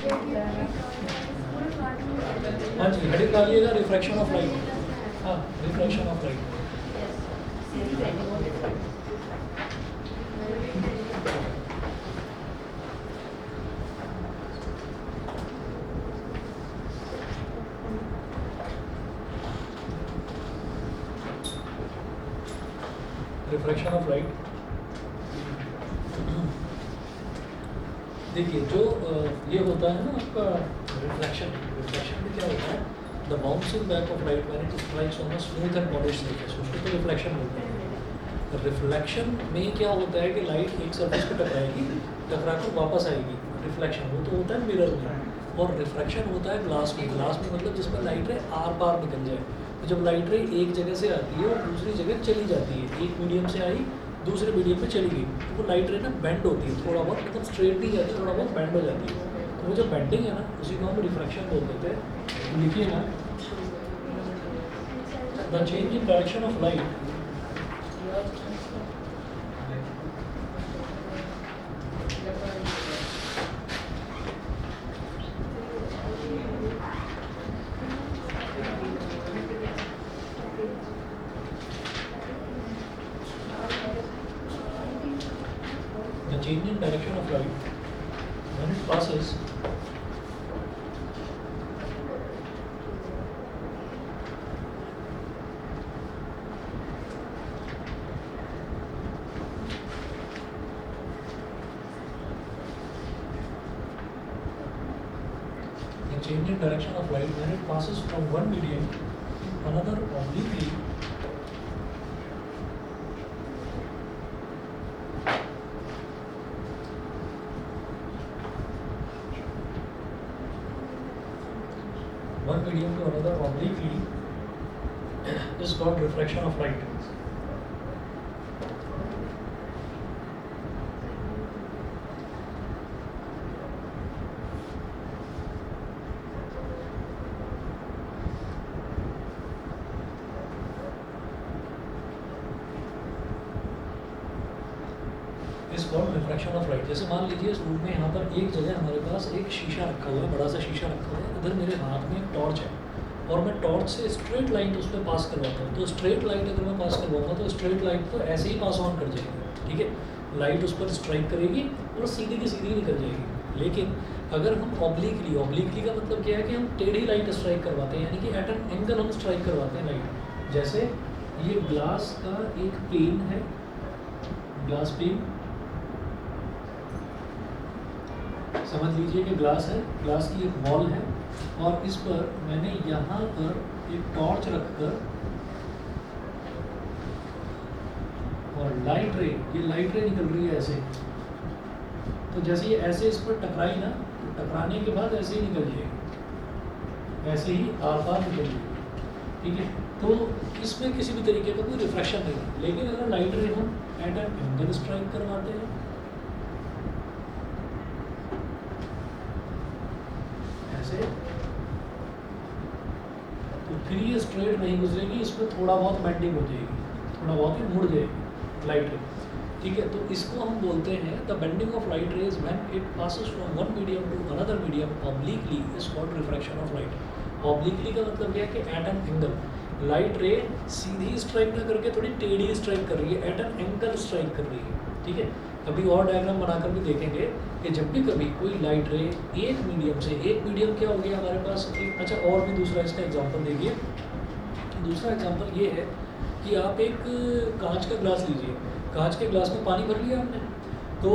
हाँ जी, हेडिंग डालिएगा refraction of light. हाँ, refraction of light. Refraction of light. देखिए जो ये होता है ना आपका रिफ्लेक्शन में क्या होता है, the bouncing back of light when it strikes on a smooth and polished surface, उसको तो रिफ्लेक्शन बोलते हैं। रिफ्लेक्शन में क्या होता है कि लाइट एक सरफेस पे टकराएगी, टकरा कर वापस आएगी। रिफ्लेक्शन वो तो होता है मिरर में, और रिफ्रैक्शन होता है ग्लास में। ग्लास में मतलब जिसमें लाइट रे आर पार निकल जाए। तो जब लाइट रे एक जगह से आती है और दूसरी जगह चली जाती है, एक मीडियम से आई दूसरे मीडियम में चली गई, तो वो लाइट रे ना बेंड होती है थोड़ा बहुत, मतलब स्ट्रेट नहीं जाती, थोड़ा बहुत बेंड हो जाती है। तो वो जो बेंडिंग है ना, उसी को हम रिफ्रैक्शन बोल देते हैं। लिखिए ना, the change in direction of light change in direction of light when it passes the change in direction of light when it passes from one medium to another obliquely one medium to another obliquely is called refraction of light. इस called refraction of light. जैसे मान लीजिए इस room में यहाँ पर एक जगह हमारे पास एक शीशा रखा हुआ है, बड़ा सा शीशा रखा हुआ है, इधर मेरे हाथ में एक टॉर्च है और मैं टॉर्च से स्ट्रेट लाइट उस पर पास करवाता हूँ। तो स्ट्रेट लाइट अगर मैं पास करवाऊंगा तो स्ट्रेट लाइट तो ऐसे ही पास ऑन कर जाएगी, ठीक है। लाइट उस पर स्ट्राइक करेगी और सीधी की सीधी निकल जाएगी। लेकिन अगर हम ऑब्लिकली का मतलब क्या है कि हम टेढ़ी लाइट स्ट्राइक करवाते हैं, यानी कि एट एन एंगल हम स्ट्राइक करवाते हैं लाइट। जैसे ये ग्लास का एक पेन है, ग्लास पेन समझ लीजिए कि ग्लास है, ग्लास की एक वॉल है और इस पर मैंने यहाँ पर एक टॉर्च रखकर और लाइट रे, ये लाइट रे निकल रही है ऐसे। तो जैसे ये ऐसे इस पर टकराई ना, तो टकराने के बाद ऐसे ही निकल जाएगी, ऐसे ही आर पार निकल जाएगी, ठीक है। तो इसमें किसी भी तरीके का कोई रिफ्रैक्शन नहीं है। लेकिन अगर लाइट रे हम एट एन एंगल स्ट्राइक करवाते हैं ऐसे, तो फिर ये स्ट्रेट नहीं गुजरेगी, इसमें थोड़ा बहुत बेंडिंग हो जाएगी, थोड़ा बहुत ही मुड़ जाएगी लाइट रे, ठीक है। तो इसको हम बोलते हैं the bending of light rays when it passes from one medium to another medium obliquely is called refraction of light. Obliquely का मतलब क्या है कि एट एन एंगल, लाइट रे सीधी स्ट्राइक ना करके थोड़ी टेढ़ी स्ट्राइक कर रही है, एट एन एंगल स्ट्राइक कर रही है, ठीक है। अभी और डायग्राम बनाकर भी देखेंगे कि जब भी कभी कोई लाइट रे एक मीडियम से, एक मीडियम क्या हो गया हमारे पास एक, अच्छा और भी दूसरा इसका एग्जांपल देखिए। दूसरा एग्जांपल ये है कि आप एक कांच का ग्लास लीजिए, कांच के ग्लास में पानी भर लिया हमने, तो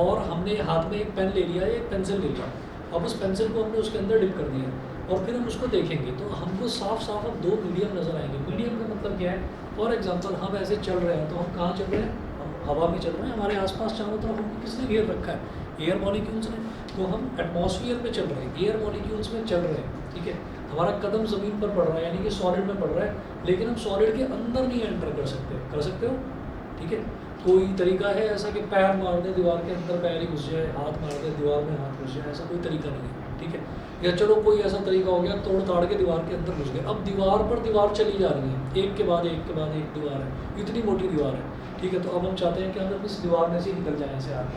और हमने हाथ में एक पेन ले लिया, एक पेंसिल ले लिया। अब उस पेंसिल को हमने उसके अंदर डिप कर दिया और फिर हम उसको देखेंगे तो हमको साफ साफ अब दो मीडियम नज़र आएंगे। मीडियम का मतलब क्या है, फॉर एग्जांपल हम ऐसे चल रहे हैं, तो हम कहाँ चल रहे हैं, हवा में चल रहे हैं, हमारे आसपास चारों तरफ हमको किसने घेर रखा है, एयर मॉलिक्यूल्स ने। तो हम एटमॉस्फेयर में चल रहे हैं, एयर मॉलिक्यूल्स में चल रहे हैं, ठीक है। हमारा कदम ज़मीन पर पड़ रहा है, यानी कि सॉलिड में पड़ रहा है, लेकिन हम सॉलिड के अंदर नहीं एंटर कर सकते हो, ठीक है। कोई तरीका है ऐसा कि पैर मार दे दीवार के अंदर, पैर ही घुस जाए, हाथ मार दे दीवार में हाथ घुस जाए, ऐसा कोई तरीका नहीं है, ठीक है। या चलो कोई ऐसा तरीका हो गया, तोड़ ताड़ के दीवार के अंदर घुस गए, अब दीवार पर दीवार चली जा रही है, एक के बाद एक के बाद एक दीवार है, इतनी मोटी दीवार है, ठीक है। तो अब हम चाहते हैं कि हम इस दीवार में से निकल जाए, ऐसे हाथ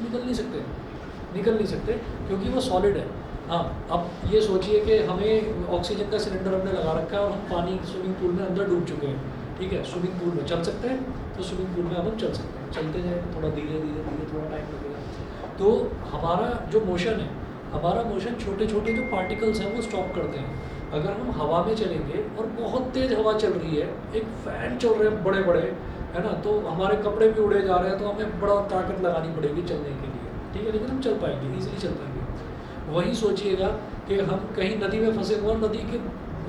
निकल नहीं सकते, क्योंकि वो सॉलिड है। हाँ, अब ये सोचिए कि हमें ऑक्सीजन का सिलेंडर हमने लगा रखा है और हम पानी स्विमिंग पूल में अंदर डूब चुके हैं, ठीक है। स्विमिंग पूल में चल सकते हैं, तो स्विमिंग पूल में अब हम चल सकते हैं, चलते जाए थोड़ा धीरे धीरे धीरे, थोड़ा टाइम लगेगा। तो हमारा जो मोशन है, हमारा मोशन छोटे छोटे जो पार्टिकल्स हैं वो स्टॉप करते हैं। अगर हम हवा में चलेंगे और बहुत तेज़ हवा चल रही है, एक फ़ैन चल रहे हैं बड़े बड़े, है ना, तो हमारे कपड़े भी उड़े जा रहे हैं, तो हमें बड़ा ताकत लगानी पड़ेगी चलने के लिए, ठीक है, लेकिन हम चल पाएंगे, ईजिली चल पाएंगे। वही सोचिएगा कि हम कहीं नदी में फंसे हुए, नदी के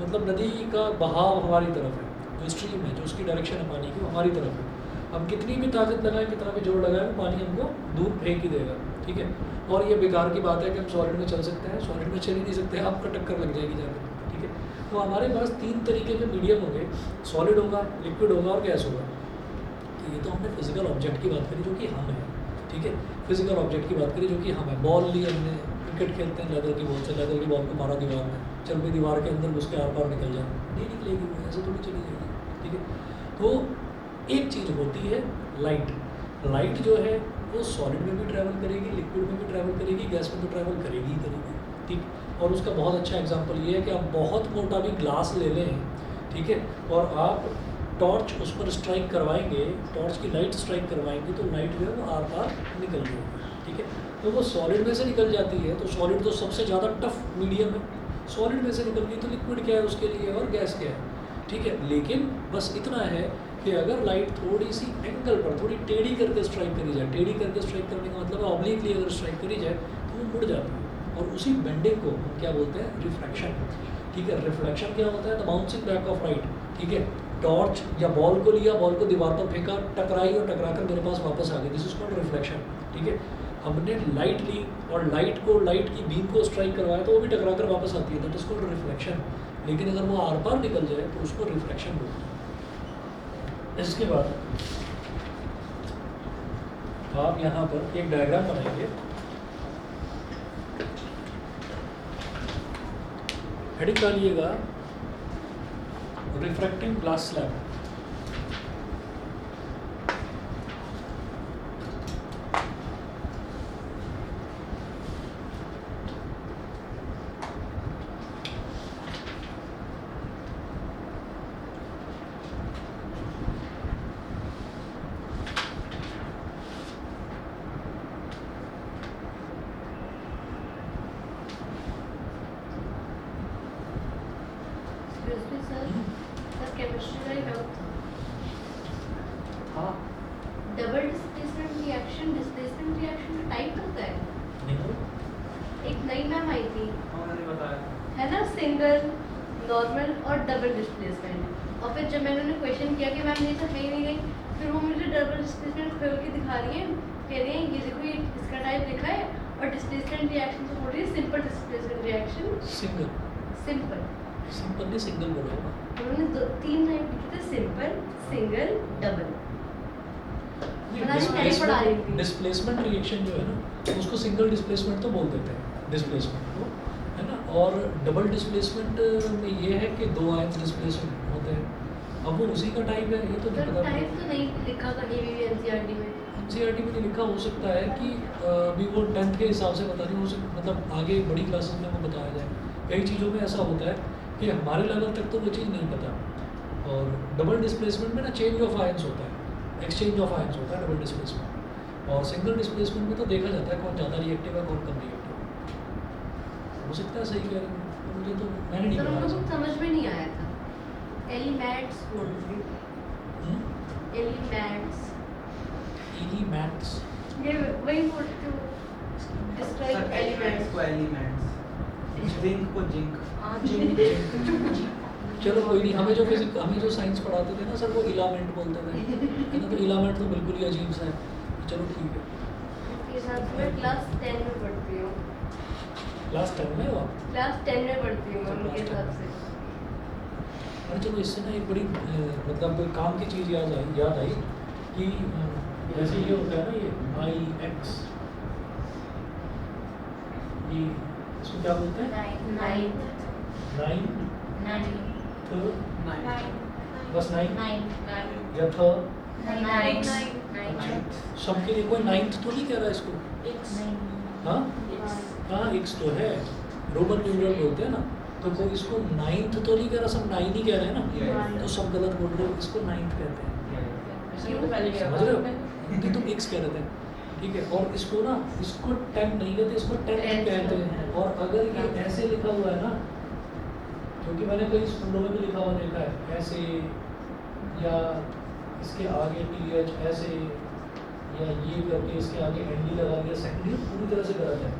मतलब नदी का बहाव हमारी तरफ है, जो स्ट्रीम है, जो उसकी डायरेक्शन है पानी की, वो हमारी तरफ है। हम कितनी भी ताकत लगाएं, कितना भी जोर लगाएं, पानी हमको दूर फेंक ही देगा, ठीक है। और ये बेकार की बात है कि हम सॉलिड में चल सकते हैं, सॉलिड में चल ही नहीं सकते, आपको टक्कर लग जाएगी जाकर, ठीक है। तो हमारे पास 3 तरीके के मीडियम होंगे, सॉलिड होगा, लिक्विड होगा और गैस होगा। तो ये तो हमने फिजिकल ऑब्जेक्ट की बात करी जो कि हम है, ठीक है, फिजिकल ऑब्जेक्ट की बात करी जो कि हम है। बॉल ली हमने, क्रिकेट खेलते हैं लेदर की बॉल से, लेदर की बॉल को मारा दीवार में, चल पे दीवार के अंदर घुस के आर पार निकल जाए, नहीं निकलेगी वो, ऐसे थोड़ी चली जाएगी, ठीक है। तो एक चीज़ होती है लाइट, लाइट जो है वो सॉलिड में भी ट्रैवल करेगी, लिक्विड में भी ट्रैवल करेगी, गैस में तो ट्रैवल करेगी ही करेगी, ठीक। और उसका बहुत अच्छा एग्जांपल ये है कि आप बहुत मोटा भी ग्लास ले लें, ठीक है, और आप टॉर्च उस पर स्ट्राइक करवाएंगे, टॉर्च की लाइट स्ट्राइक करवाएंगे, तो लाइट जो है वो आर पार निकल जाएगी, ठीक है। तो वो सॉलिड में से निकल जाती है, तो सॉलिड तो सबसे ज़्यादा टफ मीडियम है, सॉलिड में से निकल गई तो लिक्विड क्या है उसके लिए, और गैस क्या है, ठीक है। लेकिन बस इतना है कि अगर लाइट थोड़ी सी एंगल पर, थोड़ी टेढ़ी करके स्ट्राइक करी जाए, टेढ़ी करके स्ट्राइक करने का मतलब है ऑब्लिकली अगर स्ट्राइक करी जाए तो वो मुड़ जाती है, और उसी बेंडिंग को हम क्या बोलते हैं, रिफ्रैक्शन, ठीक है। रिफ्लेक्शन क्या होता है, the bouncing back of light, ठीक है। टॉर्च या बॉल को लिया, बॉल को दीवार पर फेंका, टकराई और टकरा कर मेरे पास वापस आ गई, दिस इज कॉल्ड रिफ्लेक्शन, ठीक है। हमने लाइट ली और लाइट को, लाइट की बीम को स्ट्राइक करवाया तो वो भी टकरा कर वापस आती है, दैट इज कॉल्ड रिफ्लेक्शन। लेकिन अगर वो आर पार निकल जाए तो उसको रिफ्रैक्शन बोलते हैं। इसके बाद आप यहाँ पर एक डायग्राम बनाएंगे, हेडिंग डालिएगा रिफ्रैक्टिंग ग्लास स्लैब। हाँ, double displacement reaction, displacement reaction का टाइप होता है। नहीं एक नई मैम आई थी, उन्होंने बताया है ना, सिंगल, नॉर्मल और डबल डिस्प्लेसमेंट। और फिर जब मैंने उन्हें क्वेश्चन किया कि मैम ये तो है ही नहीं गई, फिर वो मुझे डबल डिस्प्लेसमेंट खोल के दिखा रही है, कह रही है ये देखो ये इसका टाइप लिखा है, और डिस्प्लेसमेंट रिएक्शन तो बोल रही है simple displacement reaction. Single, simple, simple नहीं सिंगल बोलो ना। उन्होंने 3 टाइप लिखे थे, सिंपल, सिंगल, डबल। पढ़ा रही थी। डिस्प्लेसमेंट रिएक्शन जो है ना, उसको सिंगल डिस्प्लेसमेंट तो बोल देते हैं डिस्प्लेसमेंट को, है ना। और डबल डिस्प्लेसमेंट में ये है कि 2 आयन डिस्प्लेसमेंट होते हैं। अब वो उसी का टाइप है, ये तो नहीं पता। टाइप तो नहीं लिखा कहीं भी एनसीईआरटी में। एनसीईआरटी में नहीं लिखा, हो सकता है कि अभी वो 10th के हिसाब से पता नहीं, हो सकता मतलब आगे बड़ी क्लासेस में वो बताया जाए। कई चीज़ों में ऐसा होता है कि हमारे लेवल तक तो वो चीज़ नहीं पता। और डबल डिस्प्लेसमेंट में ना चेंज ऑफ आयन्स होता है, एक्सचेंज ऑफ आयन्स होता है डबल डिस्प्लेसमेंट। और सिंगल डिस्प्लेसमेंट में तो देखा जाता है कौन ज़्यादा रिएक्टिव है, कौन कम रिएक्टिव है। हो सकता है सही कह रहे हैं, मुझे तो मैंने नहीं सर उनको पढ़ा। समझ में नहीं आया था। एलिमेंट्स बोल रही थी, एलिमेंट्स, एलिमेंट्स, ये वही बोलते हो, डिस्क्राइब एलिमेंट्स को एलिमेंट्स, जिंक को जिंक। हाँ चलो कोई नहीं। हमें जो फिजिक्स, हमें जो साइंस पढ़ाते थे ना सर, वो इलामेंट बोलते थे, है ना। तो इलामेंट तो बिल्कुल ही अजीब सा है। चलो ठीक है। के साथ मैं क्लास 10 में पढ़ती हूँ, क्लास 10 में हो आप? क्लास 10 में पढ़ती हूँ अच्छा, उनके class हिसाब से। अरे चलो, इससे ना एक बड़ी मतलब काम की चीज़ याद आई कि जैसे ये होता है ना, ये आई एक्स, ये इसको क्या बोलते हैं? नाइन, नाइन, थ, नाइन, बस नाइन या थ। सबके लिए कोई नाइन्थ तो नहीं कह रहा इसको? हाँ हाँ, एक्स तो है, रोमन न्यूमरल बोलते हैं ना, तो कोई इसको 9th तो नहीं कह रहा, सब 9 ही कह रहे हैं ना, तो सब गलत बोल रहे हो, इसको 9th कहते हैं, समझ रहे हो? हिंदी तुम x कह रहे थे, ठीक है, और इसको ना, इसको 10 नहीं कहते, इसको 10 कहते हैं। और अगर ये ऐसे लिखा हुआ है ना, क्योंकि मैंने कई स्कूलों में भी लिखा हुआ देखा है ऐसे, या इसके आगे TH ऐसे, या ये करके इसके आगे ND लगा दिया, सेकेंडरी पूरी तरह से गलत है।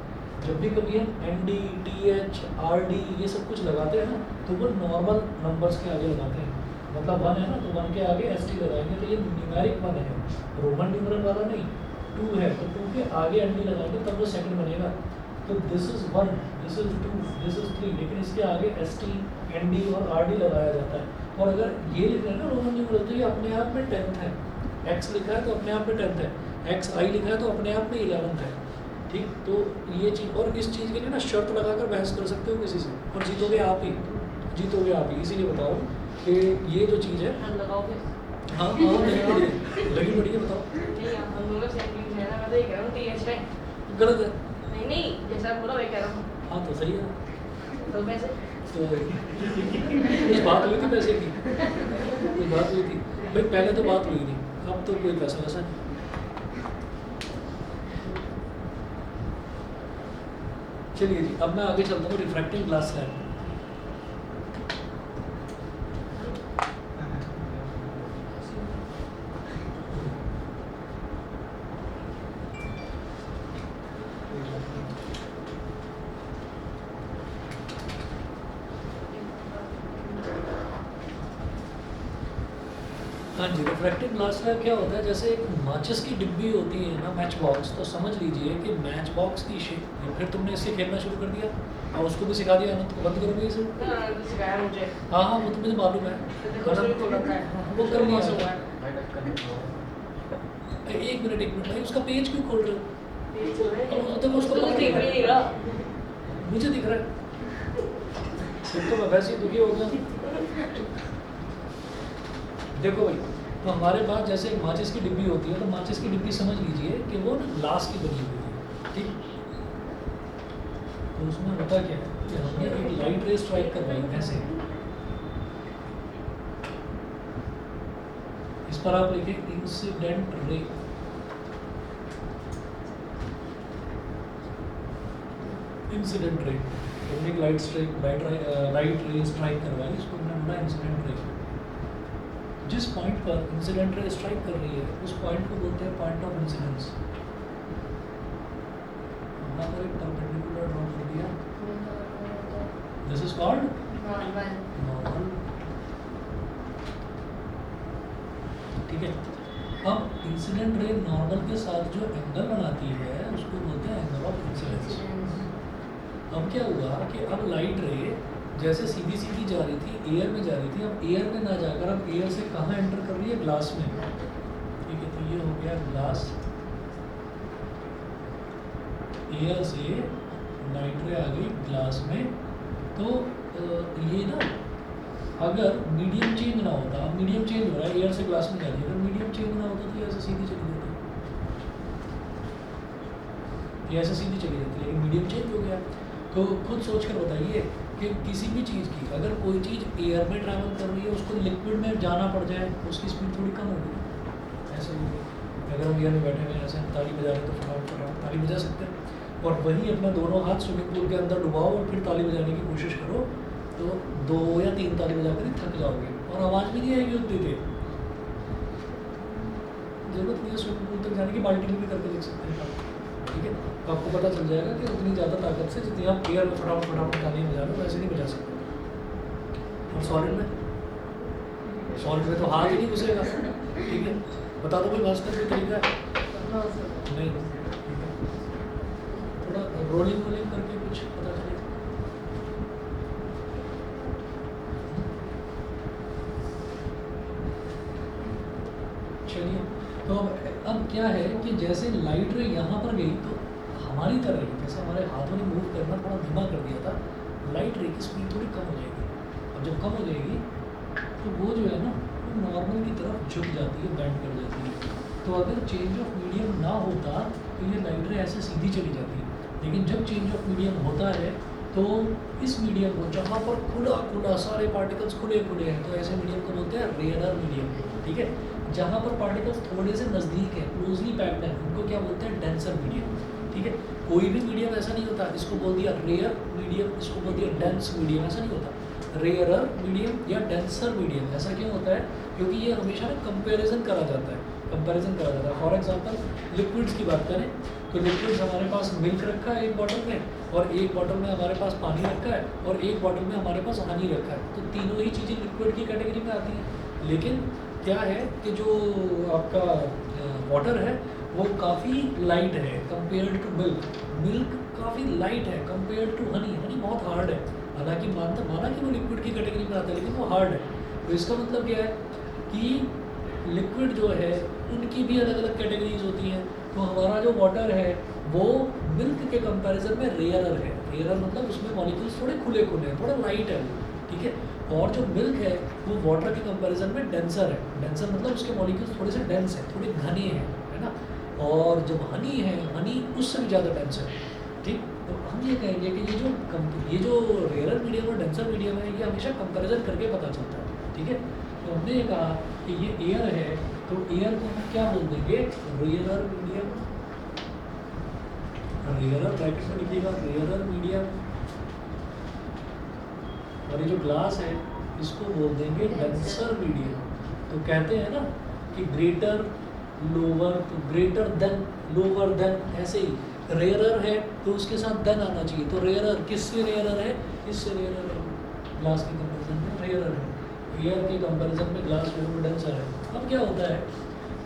जब भी कभी हम ND, TH, RD ये सब कुछ लगाते हैं ना, तो वो नॉर्मल नंबर्स के आगे लगाते हैं, मतलब 1 है ना, तो 1 के आगे ST लगाएंगे, तो ये न्यूमेरिक 1 है, रोमन न्यूमरल वाला नहीं। 2 है तो 2 के आगे ND लगाएंगे तब वो सेकंड बनेगा, तो this is 1, this is 2, this is 3, लेकिन इसके आगे ST, ND और RD लगाया जाता है। और अगर ये लिख रहे हैं ना रोमन न्यूमरल, तो ये अपने आप में 10th है, X लिखा है तो अपने आप में 10th है, XI लिखा है तो अपने आप में 11th है, ठीक। तो ये चीज़, और इस चीज़ के लिए ना शर्त लगाकर बहस कर सकते हो किसी से, और जीतोगे आप ही, जीतोगे आप ही, इसीलिए बता रहा हूँ कि ये जो चीज़ है, हाँ लगी पड़ी है, बताओ गलत है, हाँ तो सही है, तो कुछ बात हुई थी पैसे की, कोई बात हुई थी भाई, पहले तो बात हुई थी, अब तो कोई पैसा वैसा नहीं। चलिए जी, अब मैं आगे चलता हूँ रिफ्रैक्टिंग ग्लास स्लैब। हाँ जी, रिफ्रैक्टिव ग्लास स्लैब क्या होता है, जैसे एक माचिस की डिब्बी होती है ना, मैच बॉक्स, तो समझ लीजिए कि मैच बॉक्स की शेप, फिर तुमने इससे खेलना शुरू कर दिया और उसको भी सिखा दिया, अनंत को बंद करोगे इसे? हाँ हाँ, वो तो मुझे मालूम है, वो कर लिया। एक मिनट भाई, उसका पेज क्यों खोल रहे हो? तो उसको मुझे दिख रहा है, फिर तो मैं वैसे ही दुखी हो गया। देखो भाई, तो हमारे पास जैसे एक माचिस की डिब्बी होती है, तो माचिस की डिब्बी समझ लीजिए कि वो ना ग्लास की बनी हुई है, ठीक। तो उसमें होता क्या है कि हमने एक लाइट रे स्ट्राइक करवाई ऐसे, इस पर आप लिखें इंसिडेंट रे, इंसिडेंट रे, हमने एक लाइट रे स्ट्राइक करवाई, इसको हमने बोला इंसिडेंट रे। जिस पॉइंट पर इंसिडेंट रे स्ट्राइक कर रही है, उस पॉइंट को बोलते हैं पॉइंट ऑफ इंसिडेंस। हमने अगर एक परपेंडिकुलर ड्रॉ कर दिया, दिस इज कॉल्ड नॉर्मल, ठीक है। अब इंसिडेंट रे नॉर्मल के साथ जो एंगल बनाती है उसको बोलते हैं एंगल ऑफ इंसिडेंस। अब क्या हुआ कि अब लाइट रे जैसे सीधी सीधी जा रही थी, एयर में जा रही थी, अब एयर में ना जाकर अब एयर से कहाँ एंटर कर रही है, ग्लास में, ठीक है। तो ये हो गया ग्लास, एयर से लाइट रे आ गई ग्लास में। तो ये ना, अगर मीडियम चेंज ना होता, अब मीडियम चेंज हो रहा है, एयर से ग्लास में जा रही है, अगर मीडियम चेंज ना होता तो ये ऐसे सीधी चली जाती, ये ऐसे सीधी चली जाती, लेकिन मीडियम चेंज हो गया। तो खुद सोच कर बताइए कि किसी भी चीज़ की, अगर कोई चीज़ एयर में ट्रैवल कर रही है, उसको लिक्विड में जाना पड़ जाए, उसकी स्पीड थोड़ी कम होगी, ऐसे होगी। अगर हम एयर में बैठे हुए ऐसे ताली बजा रहे हैं तो फटाफट ताली बजा सकते हैं, और वही अपना दोनों हाथ स्विमिंग पूल के अंदर डुबाओ और फिर ताली बजाने की कोशिश करो, तो 2 या 3 ताली बजा कर थक जाओगे और आवाज़ भी नहीं आएगी उतनी देर। जरूरत नहीं है स्विमिंग पूल तक जाने की, बाल्टी में भी करके देख सकते हैं, ठीक है। तो आपको पता चल जाएगा कि उतनी ज़्यादा ताकत से जितनी आप एयर में फटाफट ताली बजा रहे हो वैसे नहीं बजा सकते। और सॉलिड में तो हाथ ही नहीं घुसेगा, ठीक है। बता दो कोई भास्कर कोई तरीका है? नहीं, थोड़ा रोलिंग करके कुछ पता चलेगा। चलिए, तो अब क्या है कि जैसे लाइट रे यहाँ पर गई तो हमारी तरह ही, जैसे हमारे हाथों ने मूव करना थोड़ा धीमा कर दिया था, लाइट रे की स्पीड थोड़ी कम हो जाएगी। अब जब कम हो जाएगी तो वो जो है ना, वो नॉर्मल की तरफ झुक जाती है, बेंड कर जाती है। तो अगर चेंज ऑफ मीडियम ना होता तो ये लाइट रे ऐसे सीधी चली जाती है, लेकिन जब चेंज ऑफ मीडियम होता है तो इस मीडियम को जहाँ पर खुला खुला सारे पार्टिकल्स खुले खुले हैं तो ऐसे मीडियम को बोलते हैं रेयरर मीडियम, ठीक है। जहाँ पर पार्टिकल्स थोड़े से नज़दीक हैं, क्लोजली पैक्ड हैं, उनको क्या बोलते हैं, डेंसर मीडियम, ठीक है। कोई भी मीडियम ऐसा नहीं होता इसको बोल दिया रेयर मीडियम, इसको बोल दिया डेंस मीडियम, ऐसा नहीं होता। रेयरर मीडियम या डेंसर मीडियम ऐसा क्यों होता है, क्योंकि ये हमेशा ना कंपेरिजन करा जाता है, कंपैरिजन करा जाता है। फॉर एग्जांपल लिक्विड्स की बात करें तो लिक्विड्स हमारे पास मिल्क रखा है एक बॉटल में, और एक बॉटल में हमारे पास पानी रखा है, और एक बॉटल में हमारे पास हनी रखा है, तो तीनों ही चीज़ें लिक्विड की कैटेगरी में आती हैं। लेकिन क्या है कि जो आपका वाटर है वो काफ़ी लाइट है कंपेयर्ड टू मिल्क, मिल्क काफ़ी लाइट है कंपेयर्ड टू हनी, हनी बहुत हार्ड है। हालांकि माना कि वो लिक्विड की कैटेगरी में आता है लेकिन वो हार्ड है। तो इसका मतलब क्या है कि लिक्विड जो है उनकी भी अलग अलग कैटेगरीज होती हैं। तो हमारा जो वाटर है वो मिल्क के कंपैरिजन में रेयरर है। रेयरर मतलब उसमें मॉलिक्यूल्स थोड़े खुले खुले हैं, थोड़ा लाइट है, ठीक है। और जो मिल्क है वो वाटर के कंपैरिजन में डेंसर है। डेंसर मतलब उसके मॉलिक्यूल्स थोड़े से डेंस हैं, थोड़े घने हैं, है ना। और जब हनी है, हनी उससे भी ज़्यादा डेंस है, ठीक। तो हम ये कहेंगे कि ये जो रेयरर मीडियम और डेंसर मीडियम है ये हमेशा कंपैरिजन करके पता चलता है, ठीक है। तो हमने ये कहा कि ये एयर है तो एयर को हम क्या बोल देंगे, रेयरर मीडियम, रेयरर ब्रैकेट में लिखिएगा रेयरर मीडियम। और ये जो ग्लास है इसको बोल देंगे डेंसर मीडियम। तो कहते हैं ना कि ग्रेटर लोअर, तो ग्रेटर देन लोअर देन, ऐसे ही रेयरर है तो उसके साथ देन आना चाहिए। तो रेयरर किससे रेयरर है, इससे रेयरर है, ग्लास के कंपैरिजन में रेयरर है, एयर के कंपैरिजन में ग्लास जो है डेंसर है। अब क्या होता है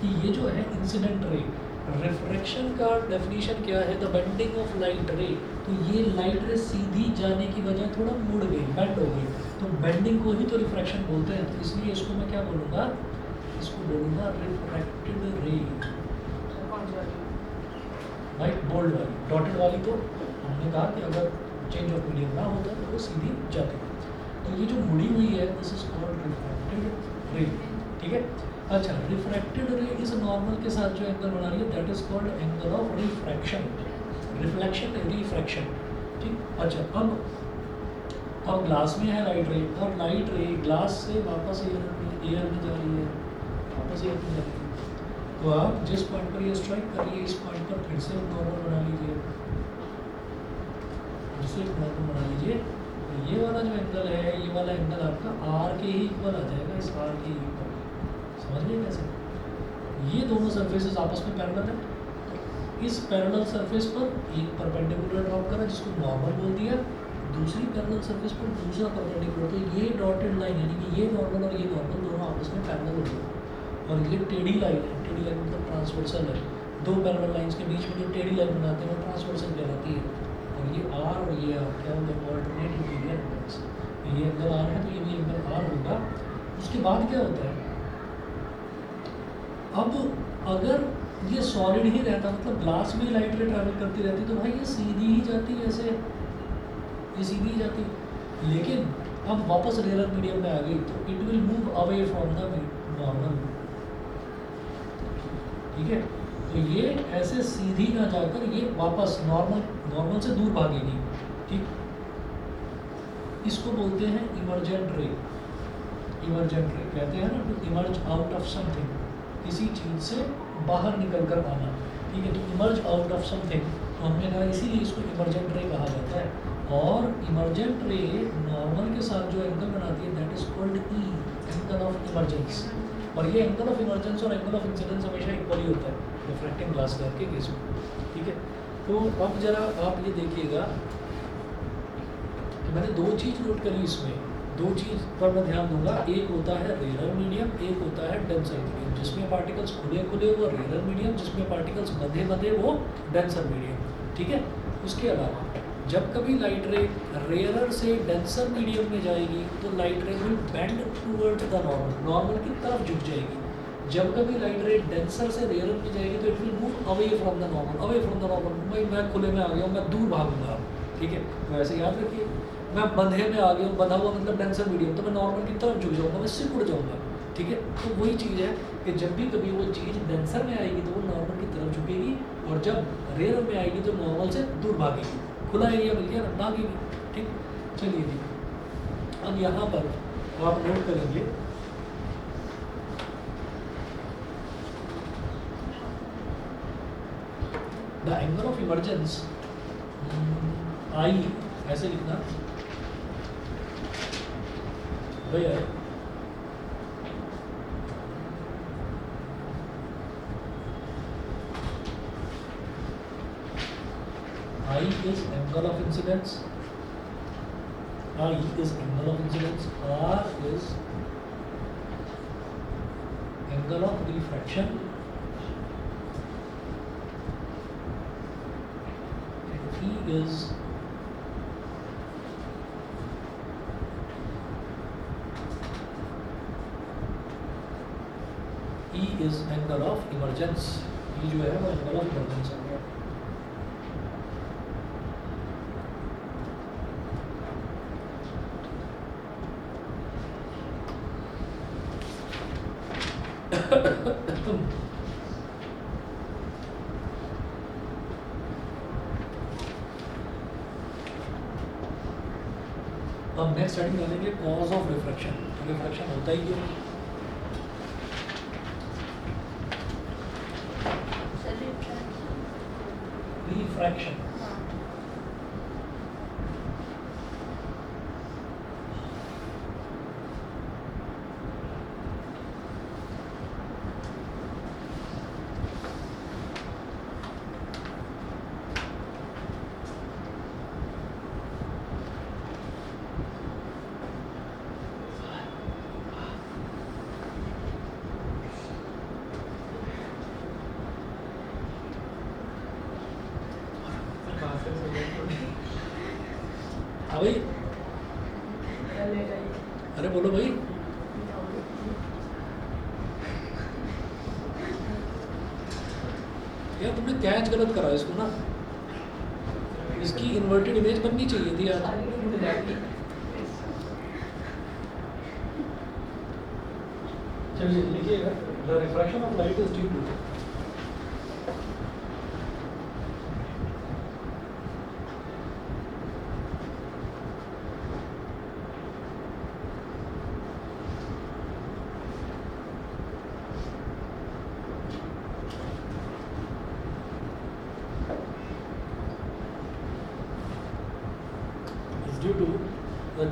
कि ये जो है इंसिडेंट रे, रिफ्रैक्शन का डेफिनेशन क्या है, द बेंडिंग ऑफ लाइट रे। तो ये लाइट रे सीधी जाने की बजाय थोड़ा मुड़ गई, बेंड हो गई, तो बेंडिंग को ही तो रिफ्रैक्शन बोलते हैं। तो इसलिए इसको मैं क्या बोलूँगा, इसको बोलूँगा रिफ्रैक्टेड रे। भाई बोल्ड वाली, डॉटेड वाली तो हमने कहा कि अगर चेंज ऑफ मीडियम ना होता तो वो सीधी जाती। तो ये जो मुड़ी हुई है दिस इज कॉल्ड रिफ्रैक्टेड रे, ठीक है। अच्छा, रिफ्रैक्टेड रे इस नॉर्मल के साथ जो एंगल बना रही है that is called angle of refraction, reflection refraction, ठीक। अच्छा, अब ग्लास में है लाइट रे, और लाइट रे ग्लास से वापस एयर में जा रही है, वापस एयर में जा रही है। तो आप जिस पॉइंट पर ये स्ट्राइक कर रही है इस पॉइंट पर फिर से नॉर्मल बना लीजिए, फिर से नॉर्मल बना लीजिए। तो ये वाला जो एंगल है, ये वाला एंगल आपका आर के ही इक्वल आ जाएगा, इस आर के इक्वल, समझ गए कैसे। ये दोनों सरफेसेस आपस में पैरेलल है, तो इस पैरेलल सरफेस पर एक परपेंडिकुलर ड्रॉप करा जिसको नॉर्मल बोल दिया, दूसरी पैरेलल सरफेस पर दूसरा परपेंडिकुलर। तो ये डॉटेड लाइन यानी कि ये नॉर्मल और ये नॉर्मल दोनों आपस में पैरेलल हो गए। और ये टेढ़ी लाइन है, टेढ़ी लाइन मतलब ट्रांसवर्सल है, दो पैरेलल लाइंस के बीच में जो टेढ़ी लाइन बनाते हैं वो ट्रांसवर्सल कहलाती है। और ये आर और ये आर क्या होगा, ऑल्टरनेट इंटीरियर एंगल्स। ये एंगल आर है तो ये भी एंगल आर होगा। उसके बाद क्या होता है, अब अगर ये सॉलिड ही रहता, मतलब ग्लास में लाइट रे ट्रैवल करती रहती, तो भाई ये सीधी ही जाती, ऐसे ये सीधी ही जाती। लेकिन अब वापस रेयरर मीडियम में आ गई तो it will move away from the normal, ठीक है। तो ये ऐसे सीधी ना जाकर ये वापस नॉर्मल से दूर भागेगी, ठीक। इसको बोलते हैं इमर्जेंट रे। इमर्जेंट रे कहते हैं ना to emerge out of something, किसी चीज़ से बाहर निकल कर आना, ठीक है। तो इमर्ज आउट ऑफ समथिंग, तो हमने कहा इसीलिए इसको इमर्जेंट रे कहा जाता है। और इमर्जेंट रे नॉर्मल के साथ जो एंगल बनाती है that is called E, angle of emergence. और ये एंगल ऑफ इमर्जेंस और एंगल ऑफ इंसिडेंस हमेशा इक्वली होता है रिफ्रैक्टिंग ग्लास के केस में, ठीक है। तो अब जरा आप ये देखिएगा कि मैंने दो चीज़ नोट करी इसमें, दो चीज़ पर मैं ध्यान दूंगा। एक होता है रेयरर मीडियम, एक होता है डेंसर मीडियम। जिसमें पार्टिकल्स खुले खुले वो रेयरर मीडियम, जिसमें पार्टिकल्स बंधे बंधे वो डेंसर मीडियम, ठीक है। उसके अलावा जब कभी लाइट रे रेयरर से डेंसर मीडियम में जाएगी तो लाइट रे will bend towards the normal, normal की तरफ झुक जाएगी। जब कभी लाइट रे डेंसर से रेयरर में जाएगी तो it will move away from the normal, away from the normal. भाई मैं खुले में आ गया हूँ, मैं दूर भागूंगा, ठीक है। तो ऐसे याद रखिए, मैं बंधे में आ गया हूँ, बंधा हुआ मतलब डेंसर मीडियम, तो मैं नॉर्मल की तरफ झुक जाऊँगा, मैं सिकुड़ जाऊँगा, ठीक है। तो वही चीज़ है कि जब भी कभी वो चीज़ डेंसर में आएगी तो वो नॉर्मल की तरफ झुकेगी, और जब रेयरर में आएगी तो नॉर्मल से दूर भागेगी। खुला एरिया मिल गया ना, भागेगी। ठीक, चलिए जी। अब यहाँ पर आप नोट करेंगे द एंगल ऑफ इमरजेंस आई, ऐसे लिखना, where I is angle of incidence, I is angle of incidence, R is angle of refraction, and E is angle of emergence। E जो है वो angle of emergence है। अब next heading डालेंगे cause of refraction. Refraction होता ही क्यों? Refraction हाँ भाई, अरे बोलो भाई। यार तुमने कैच गलत करा इसको ना, इसकी इन्वर्टेड इमेज बननी चाहिए थी यार। चलिए लिखिएगा, the refraction of light is due to due to the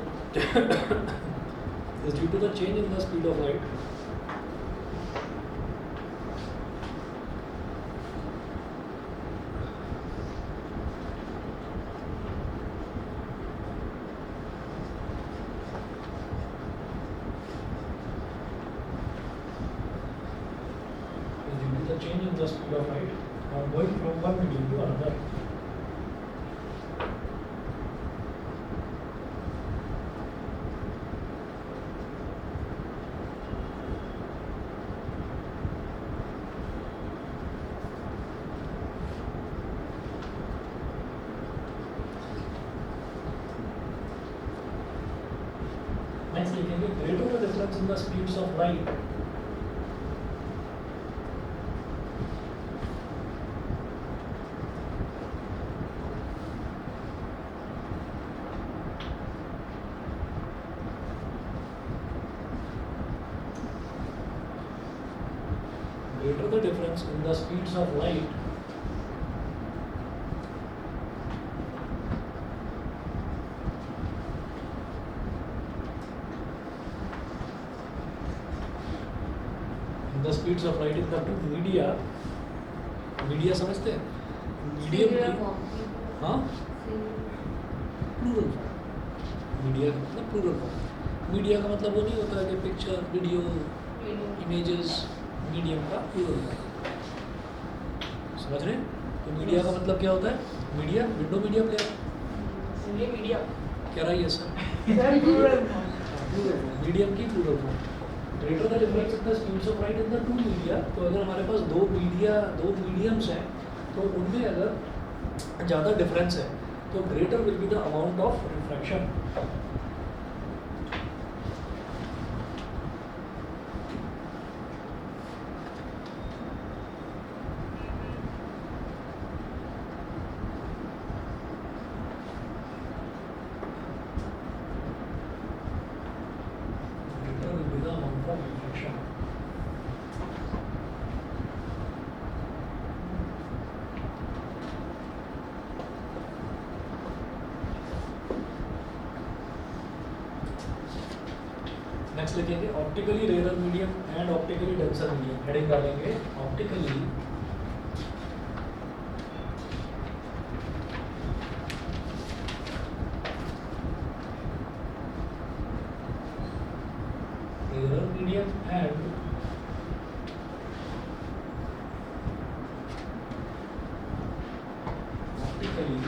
is due to the change in the speed of light is due to the change in the speed of light going from one medium to another। Next लिखेंगे greater the difference in the speeds of light greater the difference in the speeds of light the speeds of light in the two media, media समझते हैं? Medium हाँ, plural form. Media का मतलब plural form. Media का मतलब वो नहीं होता कि पिक्चर, वीडियो, इमेजेस, मीडियम का प्लूरल फॉर्म। समझ रहे हैं? तो मीडिया का मतलब क्या होता है? Media, window media player, media कह रहा है सर, प्लूरल फॉर्म, मीडियम की plural form. Greater the difference in the speeds of light in the two media, तो अगर हमारे पास दो मीडियम्स हैं तो उनमें अगर ज़्यादा डिफरेंस है तो greater will be the amount of refraction. Next लिखेंगे optically rare medium and optically denser medium, heading डालेंगे optically rare medium and optically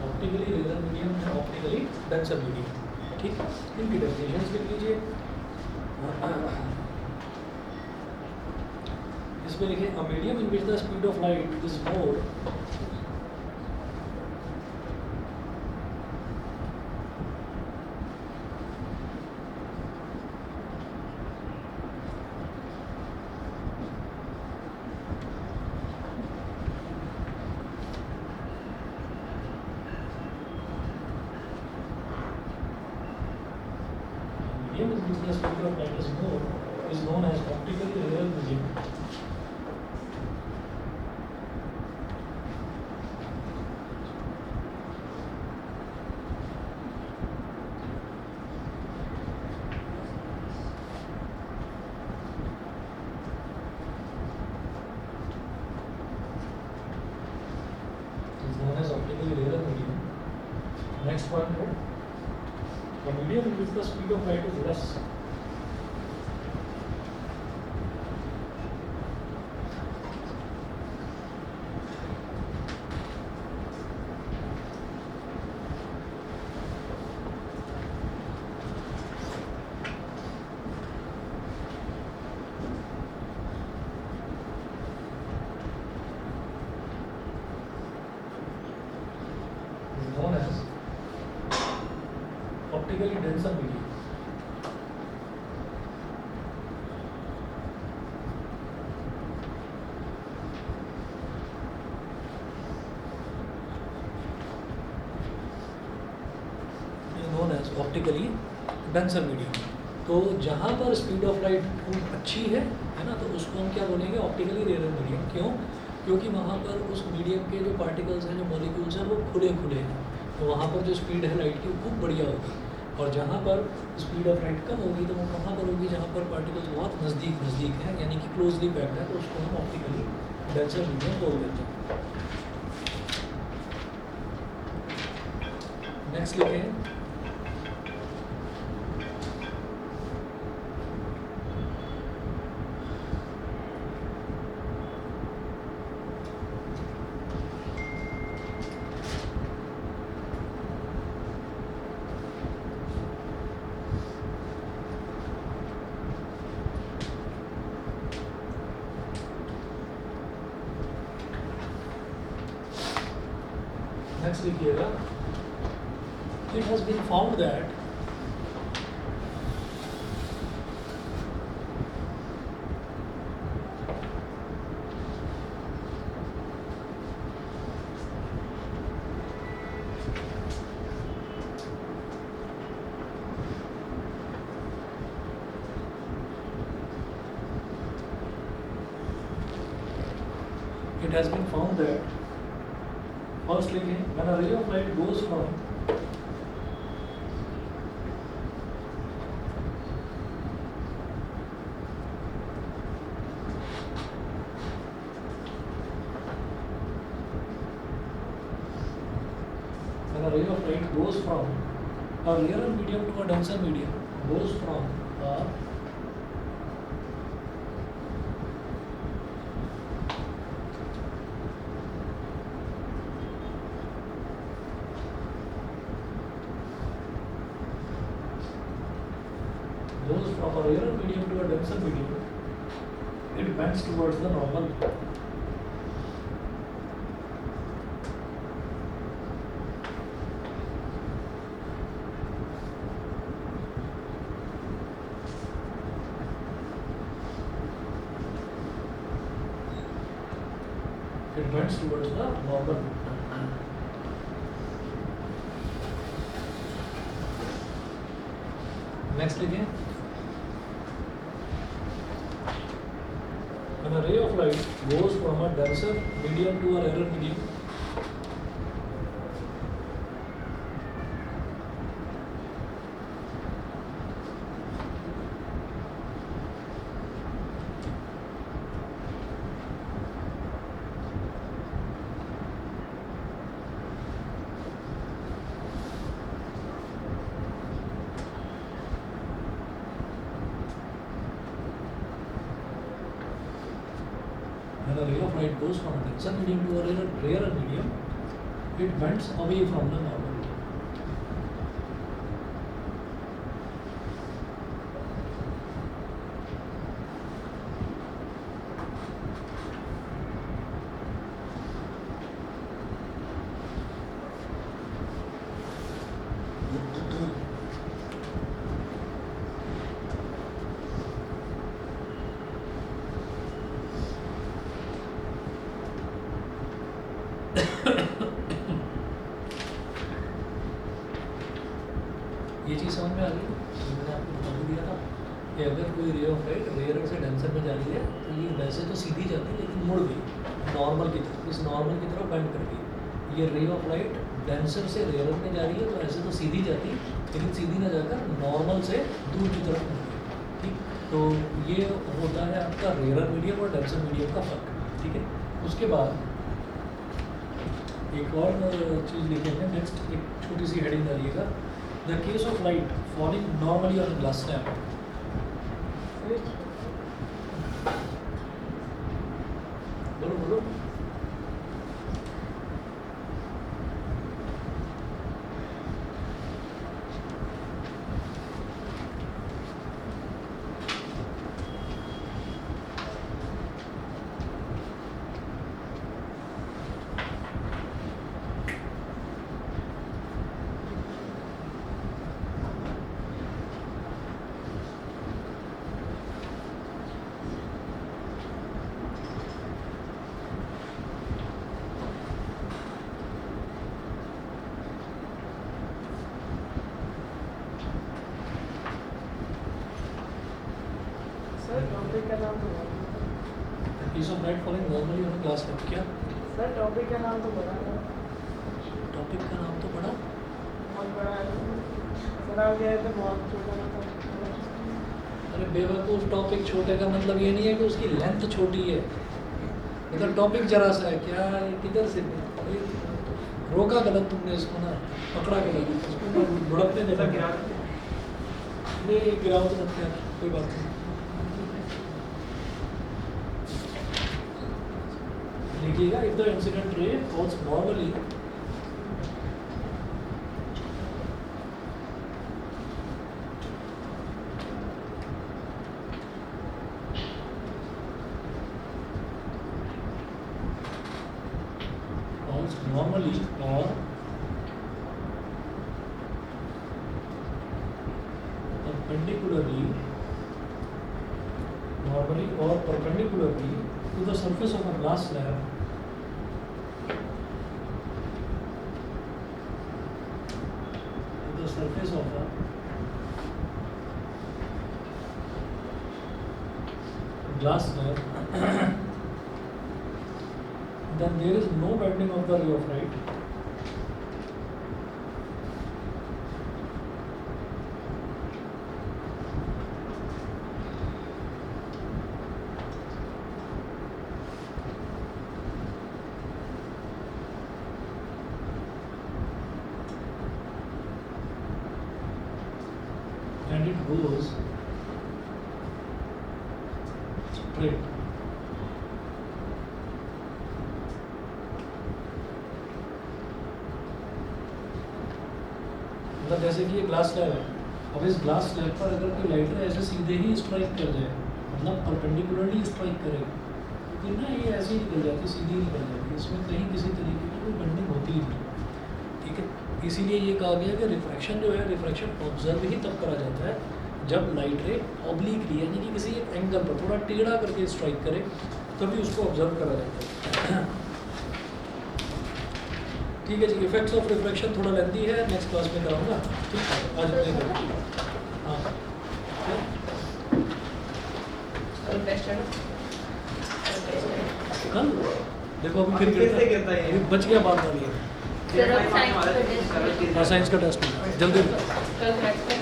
optically rare medium and optically denser medium. ठीक, इनकी डेफिनेशंस लिख लीजिए। इसमें लिखे a medium in which the speed of light is more medium in which the speed of light is more is known as optically rare medium. Is known as optically rare medium. Next one है the medium in which the speed of light is less. Is known as optically denser medium. Is known as optically denser medium. तो जहाँ पर speed of light खूब अच्छी है ना, तो उसको हम क्या बोलेंगे ऑप्टिकली रेयर मीडियम। क्यों? क्योंकि वहाँ पर उस मीडियम के जो पार्टिकल्स हैं, जो मॉलिक्यूल्स हैं, वो खुले खुले हैं, तो वहाँ पर जो स्पीड है लाइट की वो खूब बढ़िया होगी। और जहाँ पर स्पीड ऑफ लाइट कम होगी तो वो कहाँ पर होगी, जहाँ पर पार्टिकल्स बहुत नज़दीक हैं, यानी कि क्लोजली पैक्ड है, तो उसको हम ऑप्टिकली डेंसर मीडियम बोल देते हैं। नेक्स्ट लिखे हैं नेक्स्ट लिखिएगा it has been found that it has been found that first लिखें when a ray of light goes from when a ray of light goes from a rarer medium to a denser medium, goes from a goes from a rarer medium to a denser medium, it bends towards the normal. It bends towards the normal. Next again. When a ray of light goes from a denser medium to a rarer medium, when a ray of light goes from a denser medium to a rarer medium, it bends away from the normal medium. ये चीज़ समझ में आ गई ये मैंने आपको बता भी दिया था कि अगर कोई रे ऑफ लाइट रेयर से डेंसर में जा रही है तो ये वैसे तो सीधी जाती है लेकिन मुड़ गई नॉर्मल की तरफ, इस नॉर्मल की तरफ बेंड कर गई। ये रे ऑफ लाइट डेंसर से रेयर में जा रही है तो ऐसे तो सीधी जाती लेकिन सीधी ना जाकर नॉर्मल से दूर की तरफ मुड़ गई। ठीक, तो ये होता है आपका रेयर मीडियम और डेंसर मीडियम का फर्क। ठीक है, उसके बाद एक और चीज़ लिखेंगे नेक्स्ट, एक छोटी सी हेडिंग डालिएगा, the case of light falling normally on glass slab. बोलो बोलो। सर टॉपिक का नाम तो बता। Case of light falling normally on glass slab. क्या सर टॉपिक का नाम तो बता। टॉपिक का नाम तो पढ़ा। बहुत बड़ा है सर, आप गए थे बहुत छोटा था। अरे बेवकूफ़, टॉपिक छोटे का मतलब ये नहीं है कि उसकी लेंथ छोटी है, इधर टॉपिक जरा सा है। क्या किधर से रोका गलत तुमने इसको ना, पकड़ा गलत इसको, लुढ़कने देना। गिरा नहीं गिराओ तो मत यार, कोई बात नहीं। लिखिएगा, if the incident ray falls normally normally or perpendicularly to the surface of a glass slab then there is no bending of the ray of light and it goes straight. मतलब जैसे कि ये ग्लास स्लैब है, अब इस glass slab पर अगर कोई लाइटर ऐसे सीधे ही स्ट्राइक कर जाए, मतलब परपेंडिकुलरली स्ट्राइक करे, तो ना ये ऐसे ही निकल जाती, सीधी निकल जाती, इसमें कहीं किसी तरीके की कोई बेंडिंग होती ही नहीं। ठीक है, इसीलिए ये कहा गया कि रिफ्रैक्शन जो है, रिफ्रैक्शन ऑब्जर्व ही तब करा जाता है जब लाइट रे ऑब्लिकली यानी कि किसी एक एंगल पर थोड़ा टेढ़ा करके स्ट्राइक करे, तभी उसको ऑब्जर्व करा जाता है। ठीक है जी, इफेक्ट्स ऑफ रिफ्रैक्शन थोड़ा लेंदी है, नेक्स्ट क्लास में कराऊंगा। ठीक है, आज अपने हाँ नेक्स्ट है कल देखो अभी अभी फिर फिर से गिरता है ये। अभी बच गया बात वाली है। सर अब साइंस का टेस्ट हाँ, साइंस का टेस्ट है जल्दी कल मैथ्स का